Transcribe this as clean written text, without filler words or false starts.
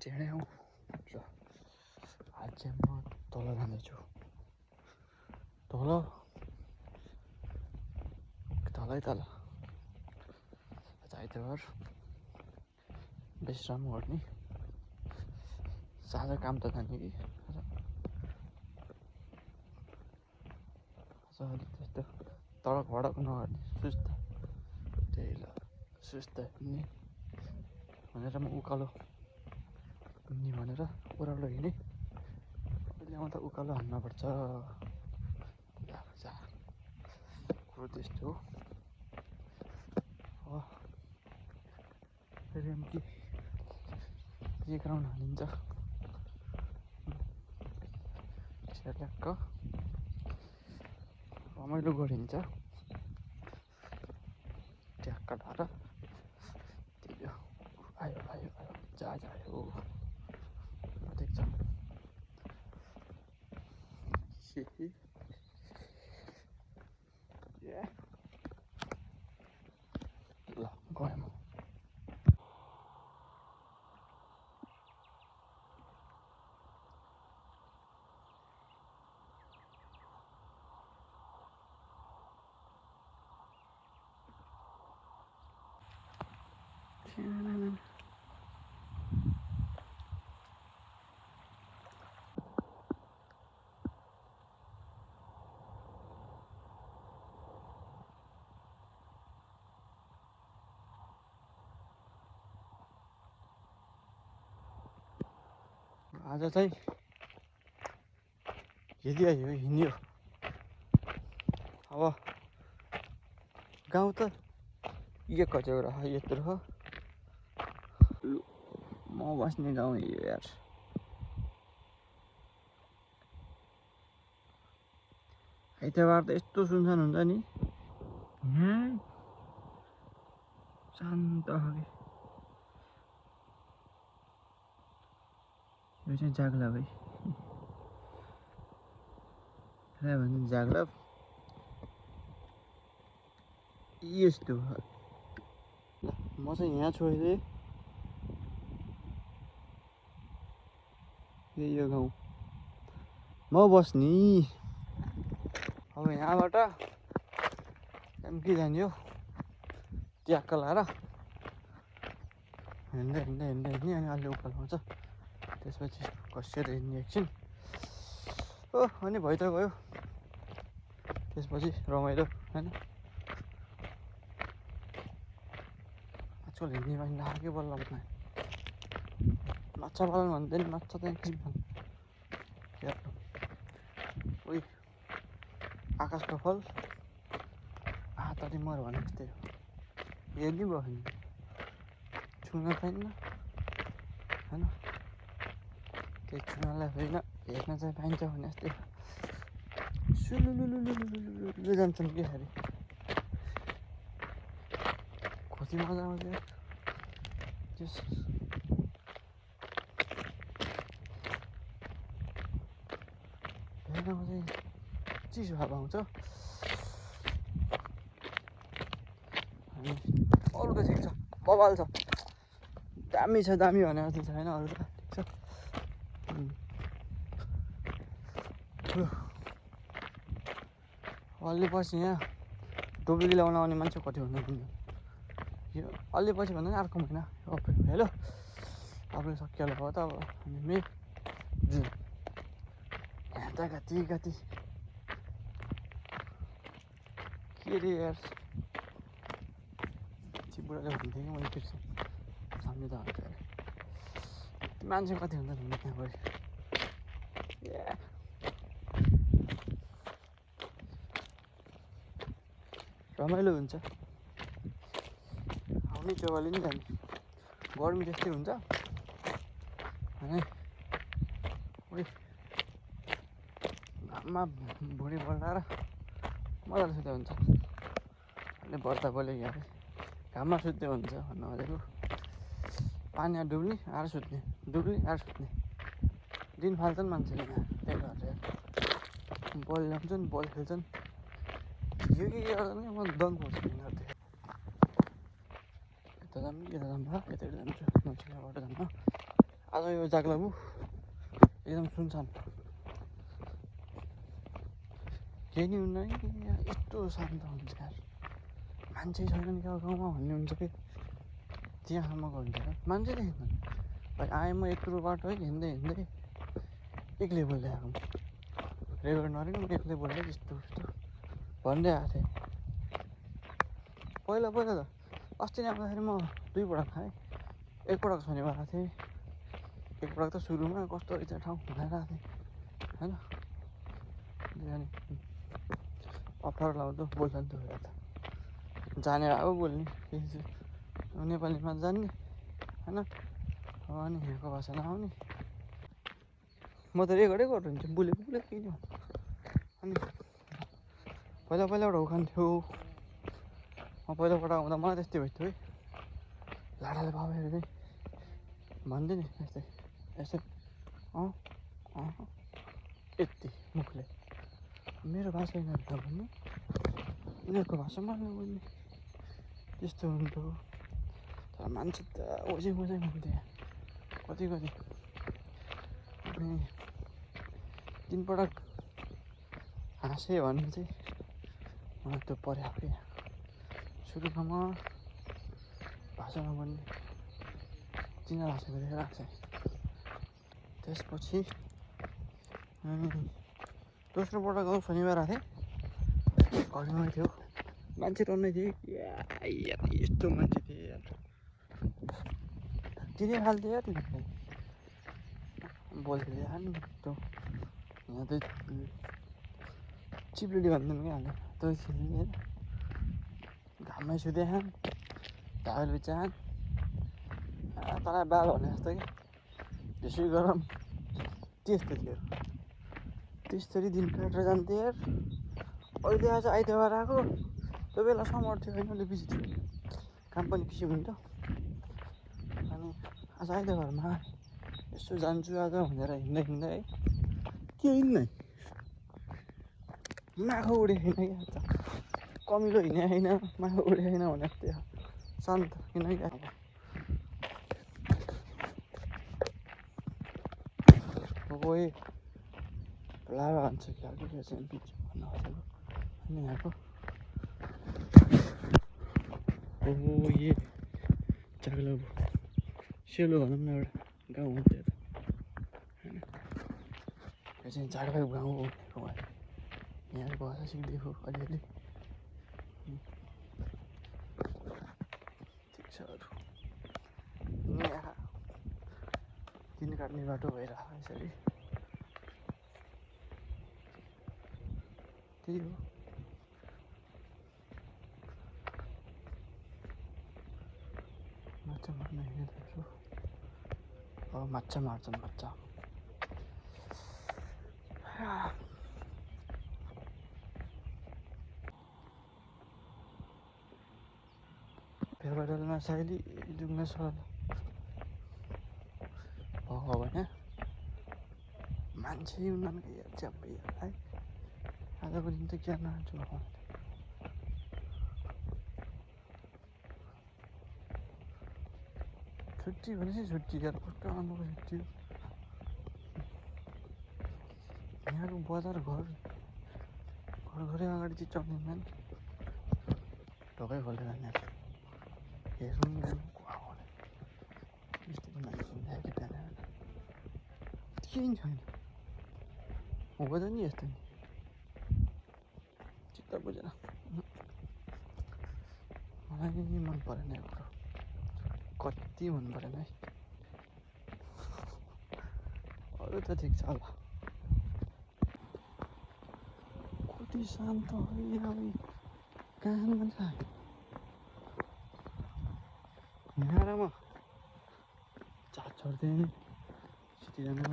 हिँडे हौ र आज चाहिँ म तल जाँदैछु तल तलै तल आज आइतबार विश्राम गर्ने साझा काम त जाने कि आज अलिक त्यस्तो तडक भडक नगर्ने सुस्त त्यही सुस्त हिँड्ने भनेर म उकालो हिँड्ने भनेर ओह्रालो हिँडेँ अहिले आउँदा उकालो हान्नुपर्छ कुरो त्यस्तो हो फेरि अनि के ग्राउन्ड हानिन्छ छ्याक्क रमाइलो गरिन्छ ट्याक्क ढाएर त्यही हो आयो आयो आयो जहाँ जायो देख्छ ल गएँ म आज चाहिँ यदि आयो हिँड्यो अब गाउँ त ये कचौरा हो यत्रो हो म बस्ने गाउँ यो यार आइतबार त यस्तो सुनसान हुन्छ नि यहाँ शान्त हो कि यो चाहिँ जाग्ला भाइ भन्छ जाग्ला यस्तो म चाहिँ यहाँ छोडिदिएँ यो गाउँ म बस्ने अब यहाँबाट एमकी जाने हो ट्याक्क लाएर हिँड्दै हिँड्दै हिँड्दै हिँड्ने अनि अलि उकालो आउँछ त्यसपछि कसेर हिँड्ने एकछिन हो अनि भइ त गयो त्यसपछि रमाइलो होइन आजकल हिँड्ने बानी लाग्यो बल्ल माछा पालन भन्दै नि माछा चाहिँ के उही आकाशको फल हातले मर भने जस्तै हो हेर्ने भयो नि छुन पाइन्न होइन त्यही छुनलाई होइन हेर्न चाहिँ पाइन्छ भने जस्तै सुलुलुलुलुलुलुलु जान्छन् के अरे कति मजा आउँछ त्यस हेर्नमा चाहिँ चिसो हावा आउँछ अनि अरू त ठिक छ बबाल छ दामी छ दामी भने जस्तो छैन अरू त ठिक छ अलि पछि यहाँ डुब्लिकी ल्याउन आउने मान्छे कति हुनुहुन्छ यो अलि पछि भन्दा नि अर्को महिना अप्रिल हेलो अप्रिल सकिहाल्यो भयो त अब हामी मे जुन यहाँ त कति कति के अरे यार बुढाले भन्थेँ कि मैले बिर्सेँ सम्झिँदा हुन्छ अरे मान्छे कति हुन्छ भन्ने त्यहाँ गएर रमाइलो हुन्छ आउने चौवाली नि जाने गर्मी त्यस्तै हुन्छ अनि उही घाममा भुँडी बल्लाएर मजाले सुत्यो हुन्छ अनि बर्ता बोले यहाँ घाममा सुत्यो हुन्छ भन्नु खोजेको पानीमा डुब्ने आएर सुत्ने डुब्ने आएर सुत्ने दिन फाल्छन् मान्छेले यहाँ त्यही भएर बल ल्याउँछन् बल खेल्छन् यो के गर्दा नि म दङ पर्छु यिनीहरू यता जाऊँ यता जाऊँ भयो यताबाट जान्छु मान्छेलाई बाटो जान्न आज यो जाग्लाबु एकदम सुनसान केही नि हुन्न है यस्तो शान्त हुन्छ यार मान्छे छैनन् क्या गाउँमा भन्ने हुन्छ कि त्यहाँसम्मको हुन्छ मान्छे देख्दैन भाइ आएँ म यत्रो बाटो है हिँड्दै हिँड्दै एक्लै बोल्दै आएको रेकर्ड नरेन म एक्लै बोल्दै यस्तो उस्तो भन्दै आएको थिएँ पहिला त अस्ति नै आउँदाखेरि म 2 पटक खाएँ एकपटक शनिबार आएको थिएँ एकपटक त सुरुमा कस्तो रहेछ ठाउँ भनेर आएको थिएँ होइन अनि अप्ठ्यारो लाग्दो बोल्छ नि त बेला त जानेर आएको बोल्ने नेपालीमा जान्ने होइन अनि यहाँको भाषा नआउने म त रेकर्डै गर्नुहुन्छु बोलेको केही नि अनि पहिला उखान्थ्यो म पहिलापल्ट आउँदा मलाई त्यस्तै भइथ्यो है लाडाले बाबाहरू चाहिँ भन्दै नि यस्तै यति मुखले मेरो भाषा यिनीहरू नभन्ने यिनीहरूको भाषामा नबोल्ने त्यस्तो हुन्थ्यो तर मान्छे त ओझै हुन्थ्यो कति अनि 3 पटक हाँसेँ भन्ने चाहिँ मलाई त्यो पर्यो क्या सुरुमा भाषा नबोल्ने 3 हाँसेको देखेर हाँसेँ त्यसपछि दोस्रो पटक आउँ शनिबार आएको थिएँ घरमै थियो मान्छे टन्नै थिएँ यस्तो मान्छे थिए यार चिने खाल्थ्यो यार तिनीहरूले बोल्थ्यो यार नि त्यो यहाँ त चिप्लिडी भन्दैन क्या हाल्यो त्यो चिप्लिडी होइन घाममै सुत्याहान टावेल बिचाहान तँलाई बाल भने जस्तो कि त्यसै गरम त्यस्तो थियो त्यसरी दिन काटेर जान्थेँ यार अहिले आज आइतबार आएको त्यो बेला समर थियो होइन अलि बिजी थियो काम पनि बेसी हुन्थ्यो अनि आज आइतबारमा यसो जान्छु आज भनेर हिँड्दा है केही नै माखो उडे होइन क्या कमिलो हिँडे होइन माखो उडे होइन भने जस्तै शान्त किनकि गएँ लाभा भन्छ कि अर्को बिच भन्नु खोजेको अनि यहाँको ये जाग्लाबु सेलो भनौँ न एउटा गाउँ हो त्यो त होइन यो चाहिँ जाग्लाबु गाउँ हो भनेको भए यहाँको भाषा सिक्दैछु अलिअलि ठिक छ अरू यहाँ दिन काट्ने बाटो भइरहेको यसरी त्यही हो माछा मार्न हिँड्दैछु माछा मार्छन् माछा फेरबदलमा साइली डुङ्गा सल भयो भने मान्छे हुन् कि च्याप्पै है आजको दिन त क्या नआन्छु छुट्टी भनेपछि छुट्टी यार कस्तो आउनुको छुट्टी हो यहाँको बजार घरै अगाडि चाहिँ चल्दैन ढोकै खोलेर जाने हेरौँ यस्तो मान्छे त्यहाँ केही छैन हो त नि यस्तो नि चित्त बुझेन मलाई मन परेन यो कुरो कति मन परेन है अरू त ठिक छ होला कति शान्त कहाँ मान्छ यहाँ र म चाट छोड्थेँ सिटी जानु